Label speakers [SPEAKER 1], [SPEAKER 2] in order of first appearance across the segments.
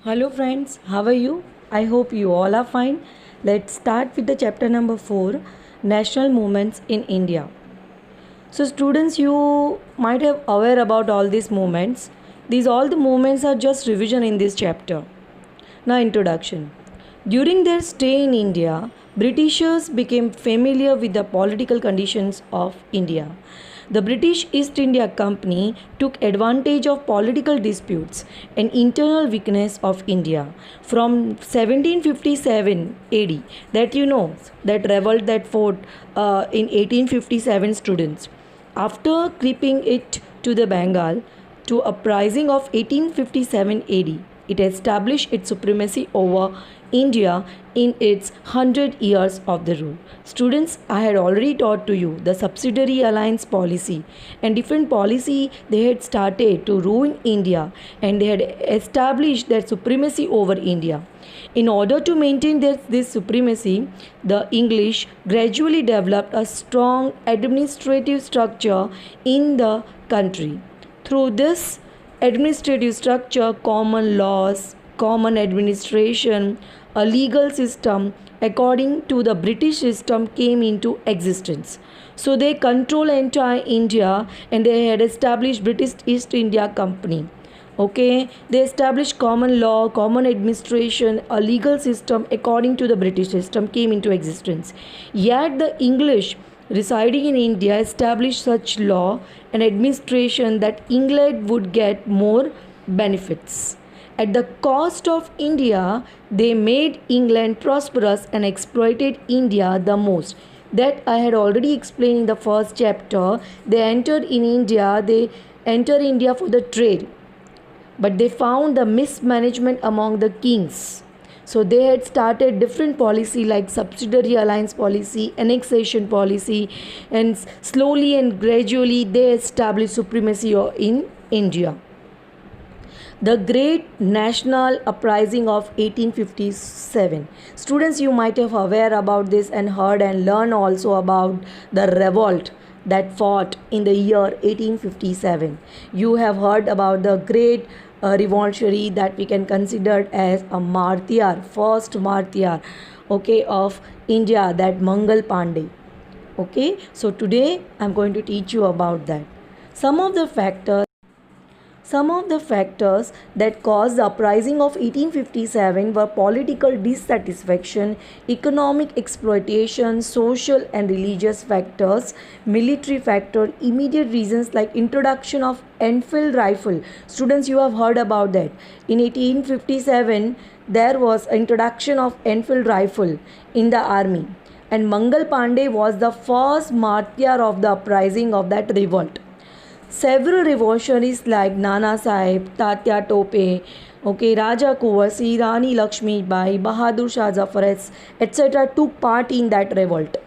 [SPEAKER 1] Hello friends, how are you? I hope you all are fine. Let's start with the chapter number 4, National Movements in India. So students, you might have aware about all these movements. These all the movements are just revision in this chapter. Now introduction. During their stay in India, Britishers became familiar with the political conditions of India. The British East India Company took advantage of political disputes and internal weakness of India from 1757 AD. That revolt that fought in 1857 students. After creeping it to the Bengal to uprising of 1857 AD, it established its supremacy over India in its 100 years of the rule. Students, I had already taught to you the subsidiary alliance policy and different policy they had started to ruin India, and they had established their supremacy over India. In order to maintain this supremacy, the English gradually developed a strong administrative structure in the country. Through this administrative structure, common laws, common administration, a legal system according to the British system came into existence. So they control entire India, and they had established British East India Company. Okay, they established common law, common administration, a legal system according to the British system came into existence. Yet the English residing in India established such law and administration that England would get more benefits. At the cost of India, they made England prosperous and exploited India the most. That I had already explained in the first chapter. They entered India for the trade, but they found the mismanagement among the kings. So they had started different policy like subsidiary alliance policy, annexation policy, and slowly and gradually they established supremacy in India. The Great National Uprising of 1857. Students, you might have aware about this and heard and learned also about the revolt that fought in the year 1857. You have heard about the great revolutionary that we can consider as a martyr, first martyr, okay, of India, that Mangal Pandey. Okay, so today I'm going to teach you about that. Some of the factors that caused the uprising of 1857 were political dissatisfaction, economic exploitation, social and religious factors, military factor, immediate reasons like introduction of Enfield rifle. Students, you have heard about that. In 1857, there was introduction of Enfield rifle in the army, and Mangal Pandey was the first martyr of the uprising of that revolt. Several revolutionaries like Nana Sahib, Tatya Tope, Raja Kuwasi, Rani Lakshmi Bai, Bahadur Shah Zafar, etc. took part in that revolt.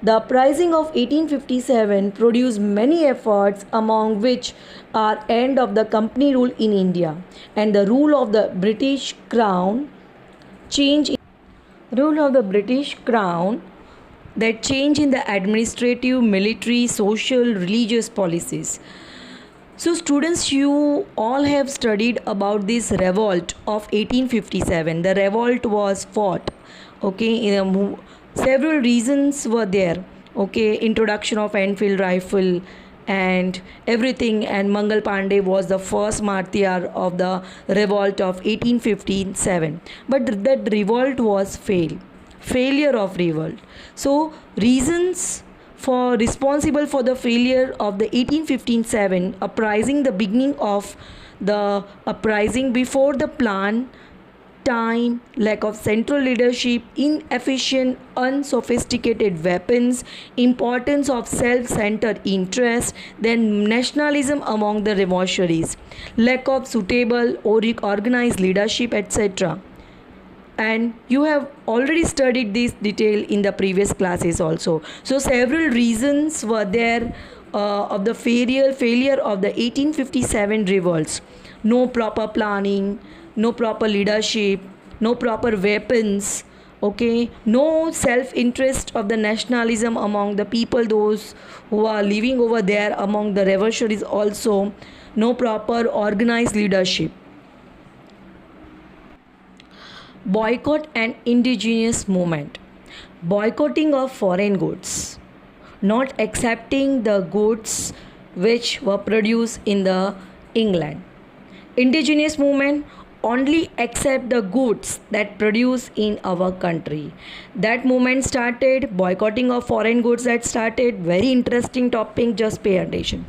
[SPEAKER 1] The uprising of 1857 produced many efforts, among which are end of the company rule in India and the rule of the British Crown change that change in the administrative, military, social, religious policies. So students, you all have studied about this revolt of 1857. The revolt was fought, several reasons were there, introduction of Enfield rifle and everything, and Mangal Pandey was the first martyr of the revolt of 1857. But that revolt was failure of revolt. So reasons for responsible for the failure of the 1857 uprising, the beginning of the uprising before the plan, time, lack of central leadership, inefficient, unsophisticated weapons, importance of self-centered interest, then nationalism among the revolutionaries, lack of suitable or organized leadership, etc. And you have already studied this detail in the previous classes also. So several reasons were there of the failure of the 1857 revolts. No proper planning, no proper leadership, no proper weapons, no self-interest of the nationalism among the people, those who are living over there among the revolutionaries also, no proper organized leadership. boycott and indigenous movement, boycotting of foreign goods, not accepting the goods which were produced in the England. Indigenous movement only accept the goods that produce in our country. That movement started, boycotting of foreign goods that started. Very interesting topic, just pay attention.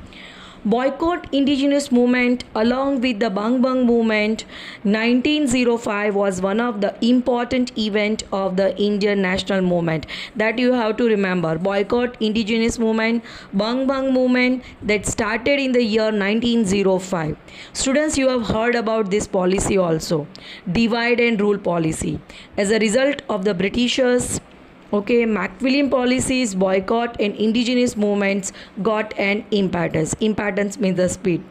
[SPEAKER 1] Boycott indigenous movement along with the Bang Bang movement 1905 was one of the important event of the Indian national movement, that you have to remember. Boycott indigenous movement, Bang Bang movement that started in the year 1905. Students, you have heard about this policy also, divide and rule policy. As a result of the Britishers, okay, Macmillan policies, boycott and indigenous movements got an impetus. Impetus means the speed.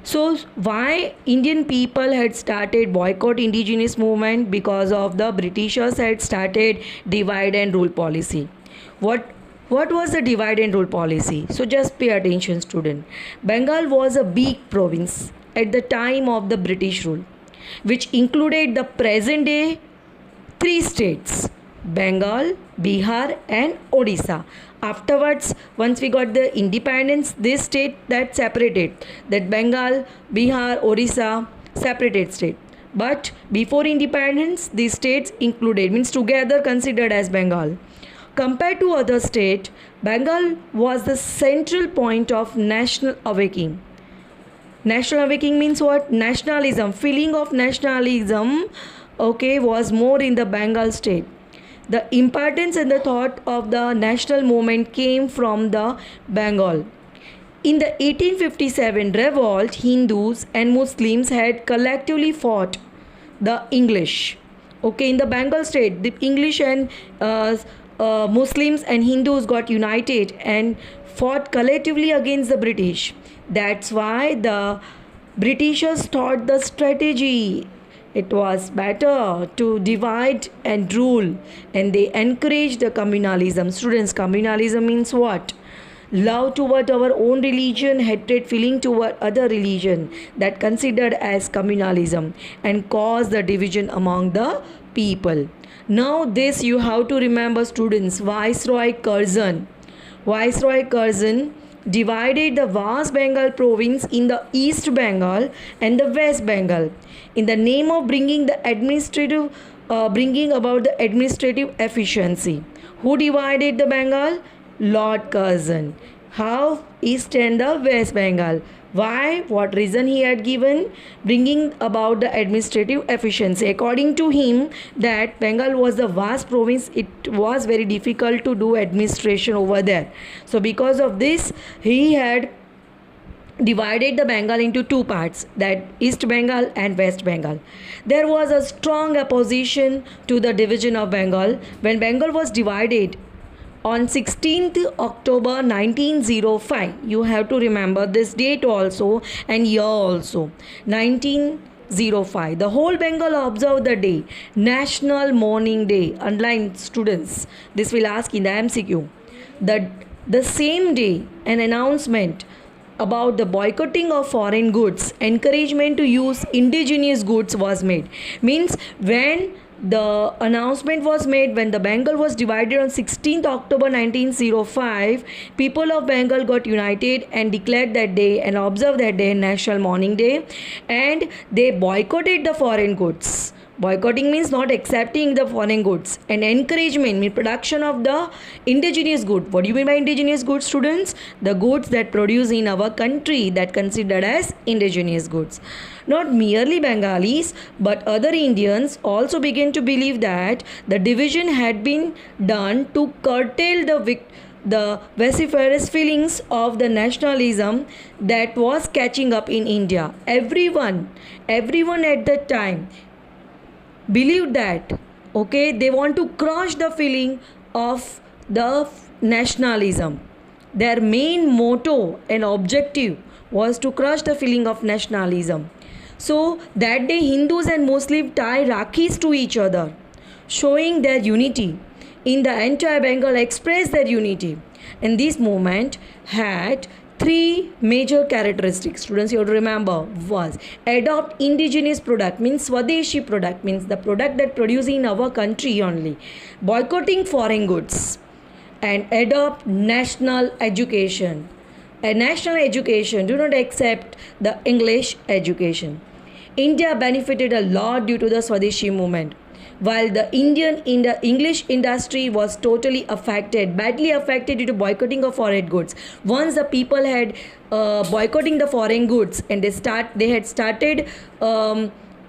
[SPEAKER 1] So why Indian people had started boycott indigenous movement? Because of the Britishers had started divide and rule policy. What was the divide and rule policy? So just pay attention, student. Bengal was a big province at the time of the British rule, which included the present day three states: Bengal, Bihar and Odisha. Afterwards, once we got the independence, this state that separated, that Bengal, Bihar, Odisha, separated state. But before independence, these states included, means together considered as Bengal. Compared to other states, Bengal was the central point of national awakening. National awakening means what? Nationalism, feeling of nationalism, okay, was more in the Bengal state. The importance and the thought of the national movement came from the Bengal. In the 1857 revolt, Hindus and Muslims had collectively fought the English. Okay, in the Bengal state, the English and Muslims and Hindus got united and fought collectively against the British. That's why the Britishers thought the strategy, it was better to divide and rule, and they encouraged the communalism. Students, communalism means what? Love toward our own religion, hatred feeling toward other religion, that considered as communalism, and caused the division among the people. Now this you have to remember, students. Viceroy Curzon divided the vast Bengal province in the East Bengal and the West Bengal in the name of bringing about the administrative efficiency. Who divided the Bengal? Lord Curzon. How? East and the West Bengal. Why? What reason he had given? Bringing about the administrative efficiency. According to him, that Bengal was the vast province, it was very difficult to do administration over there. So because of this, he had divided the Bengal into two parts, that East Bengal and West Bengal. There was a strong opposition to the division of Bengal. When Bengal was divided on 16th October 1905, you have to remember this date also and year also, 1905, the whole Bengal observed the day, National Mourning Day. Underline, students, this will ask in the MCQ. The same day, an announcement about the boycotting of foreign goods, encouragement to use indigenous goods was made. Means when the announcement was made, when the Bengal was divided on 16th October 1905, people of Bengal got united and declared that day and observed that day National Mourning Day, and they boycotted the foreign goods. Boycotting means not accepting the foreign goods, and encouragement means production of the indigenous good. What do you mean by indigenous goods, students? The goods that produce in our country, that considered as indigenous goods. Not merely Bengalis, but other Indians also began to believe that the division had been done to curtail the vociferous feelings of the nationalism that was catching up in India. Everyone at that time believed that, okay, they want to crush the feeling of the nationalism. Their main motto and objective was to crush the feeling of nationalism. So that day Hindus and Muslims tie Rakhis to each other, showing their unity. In the entire Bengal expressed their unity. And this movement had three major characteristics, students, you have to remember, was adopt indigenous product, means Swadeshi product, means the product that produced in our country only, boycotting foreign goods, and adopt national education. A national education, do not accept the English education. India benefited a lot due to the Swadeshi movement, while the English industry was totally affected, badly affected due to boycotting of foreign goods. Once the people had boycotting the foreign goods and they had started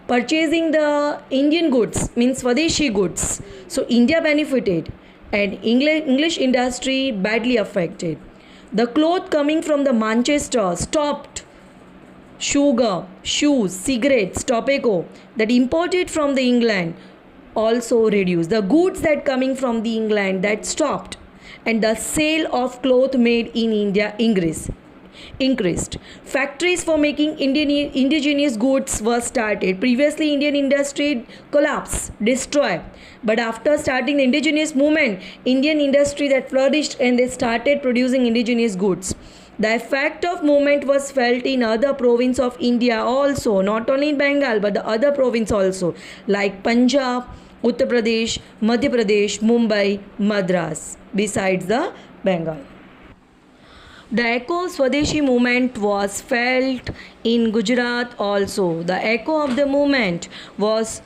[SPEAKER 1] purchasing the Indian goods, means Swadeshi goods. So India benefited and English industry badly affected. The cloth coming from the Manchester stopped. Sugar, shoes, cigarettes, tobacco that imported from the England also reduced. The goods that coming from the England that stopped, and the sale of cloth made in India increased. Factories for making indigenous goods were started. Previously, Indian industry collapsed, destroyed. But after starting the indigenous movement, Indian industry that flourished and they started producing indigenous goods. The effect of movement was felt in other provinces of India also, not only in Bengal but the other provinces also, like Punjab, Uttar Pradesh, Madhya Pradesh, Mumbai, Madras, besides the Bengal. The echo of Swadeshi movement was felt in Gujarat also. The echo of the movement was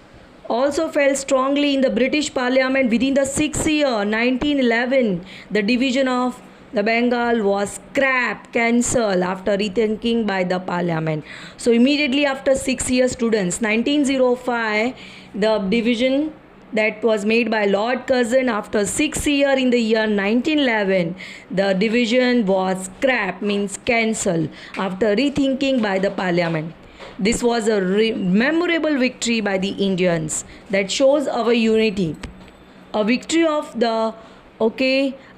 [SPEAKER 1] also felt strongly in the British Parliament within the 6th year, 1911. The division of the Bengal was scrapped, cancelled after rethinking by the Parliament. So immediately after 6 years, students, 1905, the division that was made by Lord Curzon after 6 years in the year 1911, the division was scrapped, means cancelled after rethinking by the Parliament. This was a memorable victory by the Indians that shows our unity. A victory of the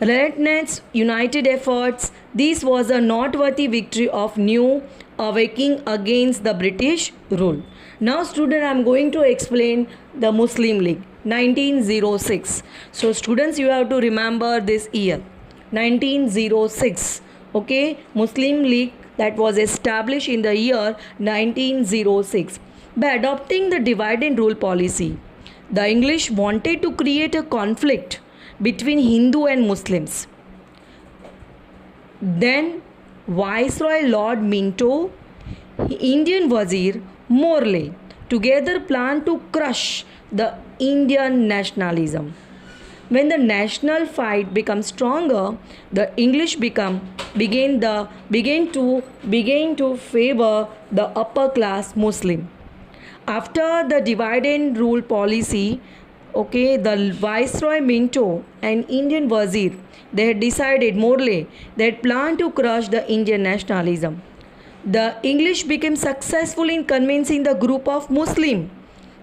[SPEAKER 1] relentless united efforts. This was a noteworthy victory of new awakening against the British rule. Now student, I am going to explain the Muslim League 1906. So students, you have to remember this year 1906. Muslim League that was established in the year 1906. By adopting the divide and rule policy, the English wanted to create a conflict between Hindu and Muslims. Then Viceroy Lord Minto, Indian Wazir Morley together planned to crush the Indian nationalism. When the national fight becomes stronger, the English began to favor the upper class Muslim. After the divide and rule policy, the Viceroy Minto and Indian Wazir, they had decided, Morley, they had planned to crush the Indian nationalism. The English became successful in convincing the group of Muslim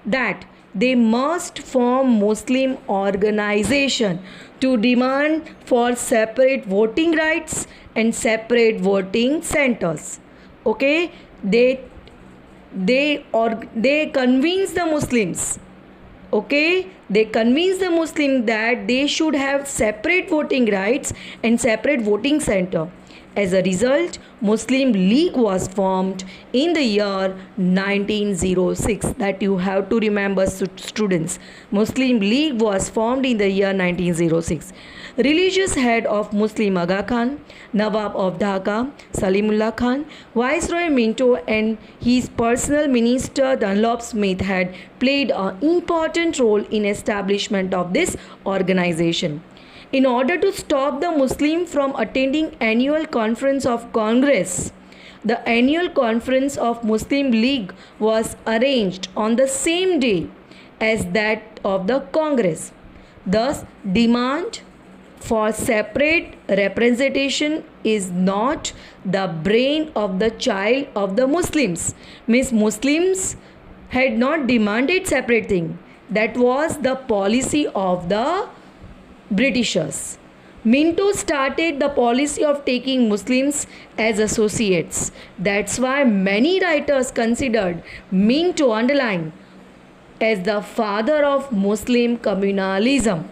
[SPEAKER 1] that they must form Muslim organization to demand for separate voting rights and separate voting centers. They convinced the Muslims. They convinced the Muslims that they should have separate voting rights and separate voting center. As a result, Muslim League was formed in the year 1906. That you have to remember, students. Muslim League was formed in the year 1906. Religious head of Muslim Aga Khan, Nawab of Dhaka, Salimullah Khan, Viceroy Minto and his personal minister Dunlop Smith had played an important role in establishment of this organization. In order to stop the Muslim from attending annual conference of Congress, the annual conference of Muslim League was arranged on the same day as that of the Congress. Thus, demand for separate representation is not the brain of the child of the Muslims. Means Muslims had not demanded separate thing. That was the policy of the Britishers. Minto started the policy of taking Muslims as associates. That's why many writers considered Minto, underline, as the father of Muslim communalism.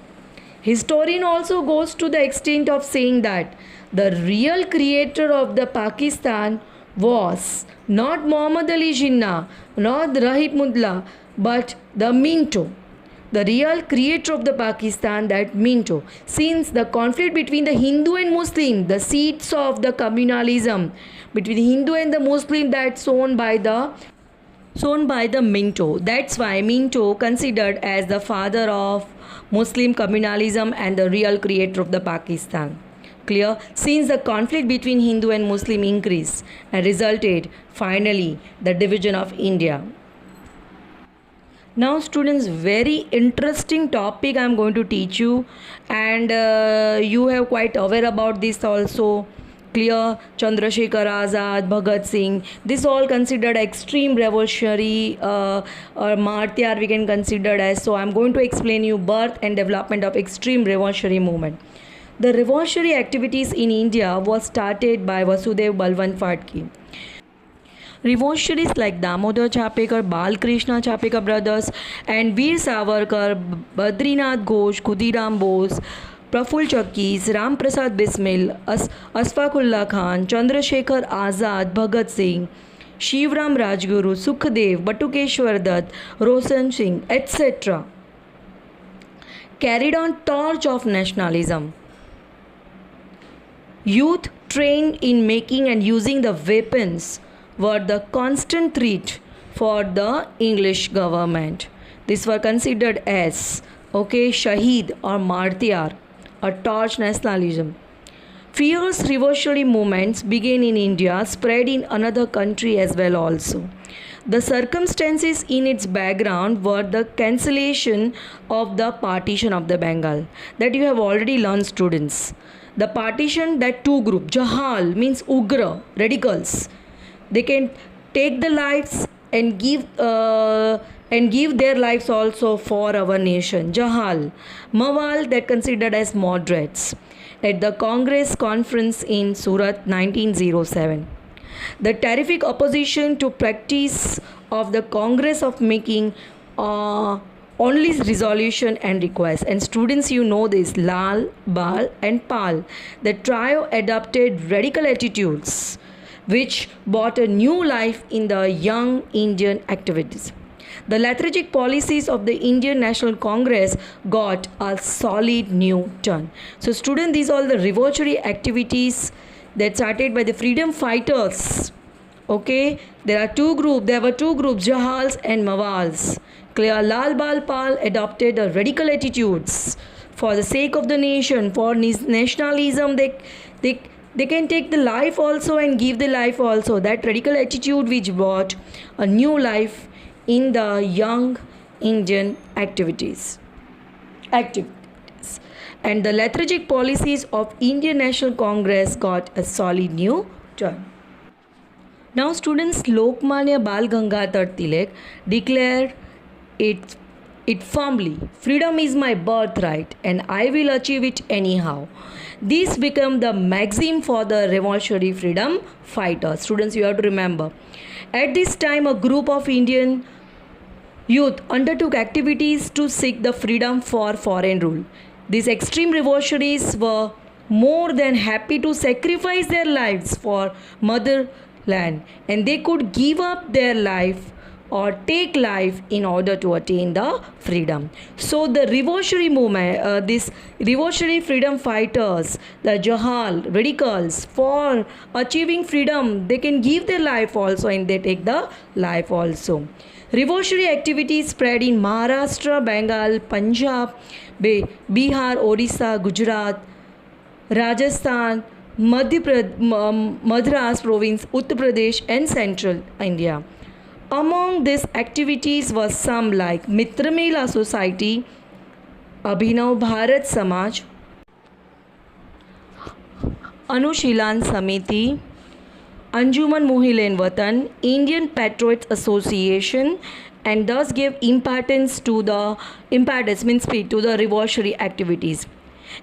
[SPEAKER 1] Historian also goes to the extent of saying that The real creator of the Pakistan was not Muhammad Ali Jinnah, not Rahib Mudla, but the Minto, the real creator of the Pakistan, that Minto. Since the conflict between the Hindu and Muslim, the seeds of the communalism between the Hindu and the Muslim, that's sown by the Minto. That's why Minto considered as the father of Muslim communalism and the real creator of the Pakistan. Clear? Since the conflict between Hindu and Muslim increased and resulted finally the division of India. Now students, very interesting topic I am going to teach you, and you have quite aware about this also. Clear? Chandrasekhar Azad, Bhagat Singh, this all considered extreme revolutionary or martyr we can consider as. So I am going to explain you birth and development of extreme revolutionary movement. The revolutionary activities in India was started by Vasudev Balwant Phadke. Revolutionaries like Damodar Chapekar, Balkrishna Chapekar brothers, and Veer Savarkar, Badrinath Ghosh, Khudiram Bose, Praful Chakkis, Ram Prasad Bismil, Asfaqullah Khan, Chandrasekhar Azad, Bhagat Singh, Shivram Rajguru, Sukhdev, Batukeshwar Dutt, Roshan Singh, etc. carried on torch of nationalism. Youth trained in making and using the weapons were the constant threat for the English government. These were considered as Shaheed or Martyr or torch nationalism. Fierce revolutionary movements began in India, spread in another country as well also. The circumstances in its background were the cancellation of the partition of the Bengal, that you have already learned, students. The partition, that two group, Jahal means Ugra, radicals. They can take the lives and give their lives also for our nation. Jahal. Mawal, that considered as moderates. At the Congress conference in Surat 1907. The terrific opposition to practice of the Congress of making only resolution and request. And students, you know this, Lal, Bal and Pal. The trio adopted radical attitudes which brought a new life in the young Indian activities. The lethargic policies of the Indian National Congress got a solid new turn. So students, these are all the revolutionary activities that started by the freedom fighters. There were two groups, Jahals and Mawals. Clear? Lal Bal Pal adopted a radical attitudes for the sake of the nation, for nationalism. They can take the life also and give the life also. That radical attitude which brought a new life in the young Indian activities. And the lethargic policies of Indian National Congress got a solid new turn. Now students, Lokmanya Bal Gangadhar Tilak declared it firmly, freedom is my birthright and I will achieve it anyhow. This became the maxim for the revolutionary freedom fighters. Students, you have to remember. At this time, a group of Indian youth undertook activities to seek the freedom for foreign rule. These extreme revolutionaries were more than happy to sacrifice their lives for motherland, and they could give up their life or take life in order to attain the freedom. So the revolutionary movement, these revolutionary freedom fighters, the Jahal, radicals, for achieving freedom, they can give their life also and they take the life also. Revolutionary activities spread in Maharashtra, Bengal, Punjab, Bihar, Orissa, Gujarat, Rajasthan, Madras province, Uttar Pradesh and central India. Among these activities was some like Mitra Mela Society, Abhinav Bharat Samaj, Anushilan Samiti, Anjuman Mohil Watan, Indian Patriots Association, and thus gave impetus to the revolutionary activities.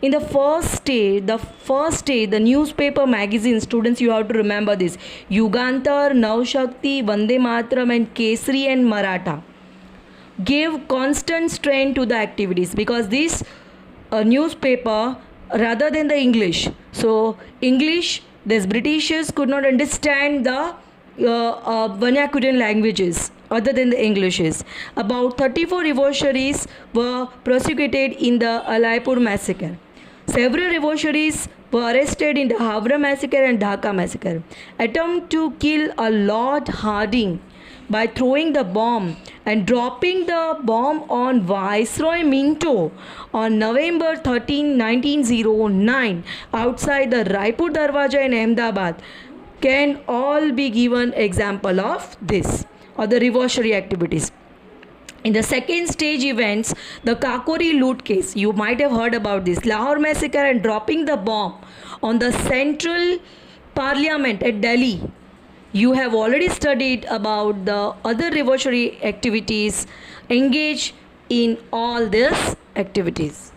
[SPEAKER 1] In the first stage, the newspaper magazine, students, you have to remember this, Yugantar, Navshakti, Vande Mataram and Kesari and Maratha gave constant strength to the activities, because this newspaper rather than the English. So English, these Britishers could not understand the vernacular languages other than the Englishes. About 34 revolutionaries were prosecuted in the Alaipur massacre. Several revolutionaries were arrested in the Havra massacre and Dhaka massacre. Attempt to kill a Lord Harding by throwing the bomb and dropping the bomb on Viceroy Minto on November 13, 1909 outside the Raipur Darwaja in Ahmedabad can all be given example of this or the revolutionary activities. In the second stage events, the Kakori loot case, you might have heard about this, Lahore massacre and dropping the bomb on the central parliament at Delhi. You have already studied about the other revolutionary activities. Engage in all these activities.